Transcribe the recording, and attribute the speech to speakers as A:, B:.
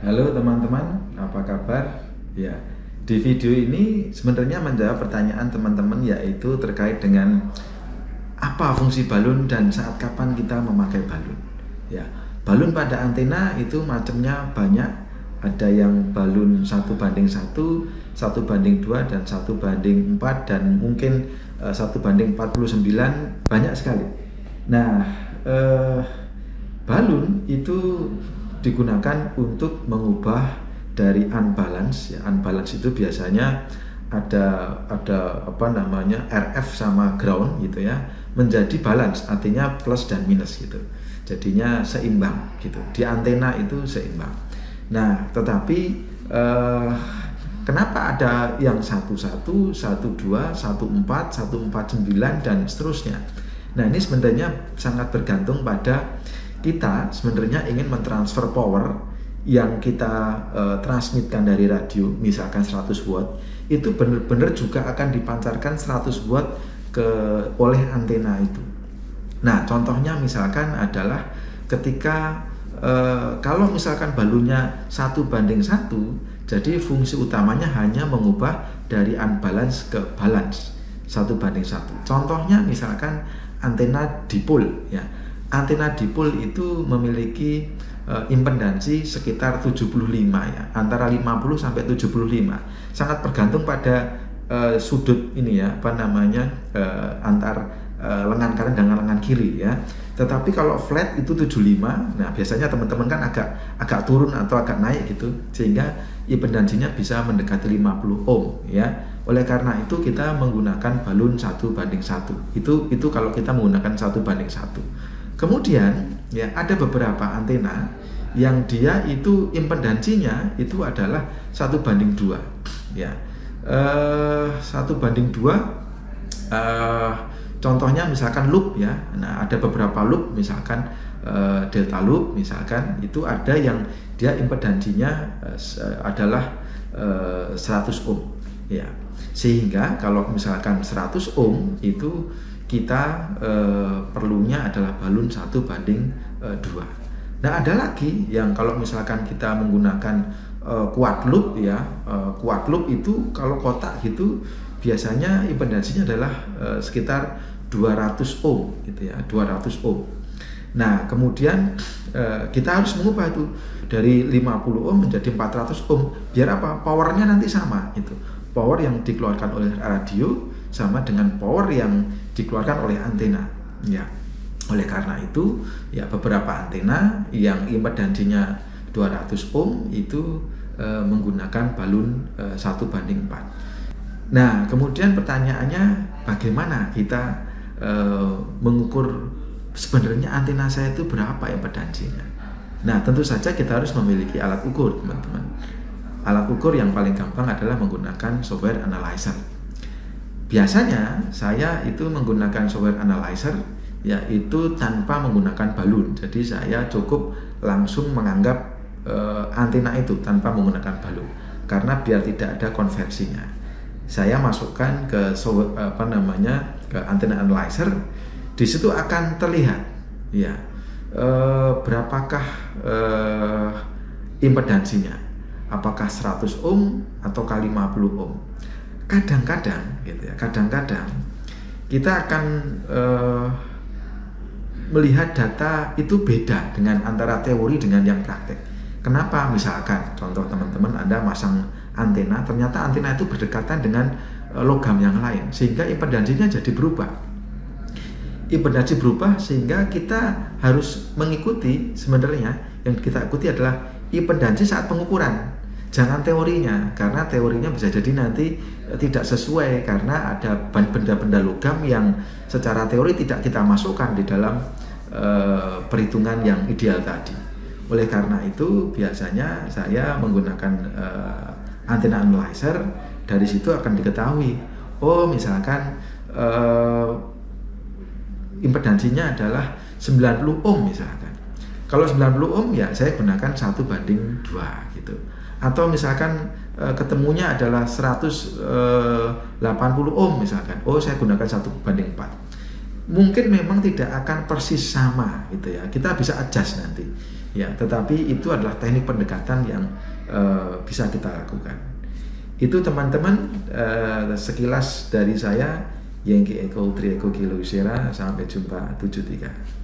A: Halo teman-teman, apa kabar? Ya, di video ini sebenarnya menjawab pertanyaan teman-teman, yaitu terkait dengan apa fungsi balun dan saat kapan kita memakai balun. Ya, balun pada antena itu macamnya banyak. Ada yang balun 1:1, 1:2, dan 1:4, dan mungkin 1:49, banyak sekali. Nah, balun itu digunakan untuk mengubah dari unbalance. Ya, unbalance itu biasanya ada apa namanya, RF sama ground gitu ya, menjadi balance, artinya plus dan minus gitu. Jadinya seimbang gitu. Di antena itu seimbang. Nah, tetapi kenapa ada yang 11, 12, 14, 149 dan seterusnya? Nah, ini sebenarnya sangat bergantung pada kita sebenarnya ingin mentransfer power yang kita transmitkan dari radio, misalkan 100 watt, itu benar-benar juga akan dipancarkan 100 watt oleh antena itu. Nah, contohnya misalkan adalah ketika kalau misalkan balunnya 1:1, jadi fungsi utamanya hanya mengubah dari unbalance ke balance 1:1. Contohnya misalkan antena dipol ya. Antena dipol itu memiliki impedansi sekitar 75 ya, antara 50 sampai 75. Sangat bergantung pada sudut ini ya, apa namanya, antar lengan kanan dan lengan kiri ya. Tetapi kalau flat itu 75. Nah, biasanya teman-teman kan agak turun atau agak naik gitu, sehingga impedansinya bisa mendekati 50 ohm ya. Oleh karena itu kita menggunakan balun 1:1. Itu kalau kita menggunakan 1:1. Kemudian ya, ada beberapa antena yang dia itu impedansinya itu adalah 1:2 ya. 1:2, contohnya misalkan loop ya. Nah, ada beberapa loop, misalkan delta loop misalkan, itu ada yang dia impedansinya adalah 100 ohm ya. Sehingga kalau misalkan 100 ohm itu kita perlunya adalah balun 1:2. Nah, ada lagi yang kalau misalkan kita menggunakan quad loop ya. Quad loop itu kalau kotak gitu biasanya impedansinya adalah sekitar 200 ohm gitu ya, 200 ohm. Nah, kemudian kita harus mengubah itu dari 50 ohm menjadi 400 ohm. Biar apa? Powernya nanti sama gitu. Power yang dikeluarkan oleh radio sama dengan power yang dikeluarkan oleh antena ya. Oleh karena itu ya, beberapa antena yang impedansinya 200 ohm itu menggunakan balun 1:4. Nah, kemudian pertanyaannya, bagaimana kita mengukur sebenarnya antena saya itu berapa impedansinya? Nah, tentu saja kita harus memiliki alat ukur, teman-teman. Alat ukur yang paling gampang adalah menggunakan software analyzer. Biasanya saya itu menggunakan software analyzer yaitu tanpa menggunakan balun. Jadi saya cukup langsung menganggap antena itu tanpa menggunakan balun, karena biar tidak ada konversinya. Saya masukkan ke ke antena analyzer. Di situ akan terlihat ya, berapakah impedansinya, apakah 100 ohm atau 50 ohm. Kadang-kadang gitu ya, kadang-kadang kita akan melihat data itu beda dengan antara teori dengan yang praktek. Kenapa? Misalkan contoh, teman-teman, Anda masang antena, ternyata antena itu berdekatan dengan logam yang lain, sehingga impedansinya jadi berubah. Impedansi berubah sehingga kita harus mengikuti, sebenarnya yang kita ikuti adalah impedansi saat pengukuran, jangan teorinya, karena teorinya bisa jadi nanti tidak sesuai karena ada benda-benda logam yang secara teori tidak kita masukkan di dalam perhitungan yang ideal tadi. Oleh karena itu biasanya saya menggunakan antena analyzer. Dari situ akan diketahui, oh misalkan impedansinya adalah 90 ohm misalkan. Kalau 90 ohm ya saya gunakan 1:2 gitu. Atau misalkan ketemunya adalah 180 ohm misalkan, oh saya gunakan 1:4. Mungkin memang tidak akan persis sama gitu ya, kita bisa adjust nanti. ya, tetapi itu adalah teknik pendekatan yang bisa kita lakukan. Itu teman-teman sekilas dari saya, Yengki Eko Tri Eko Kilo Usera. Sampai jumpa 73.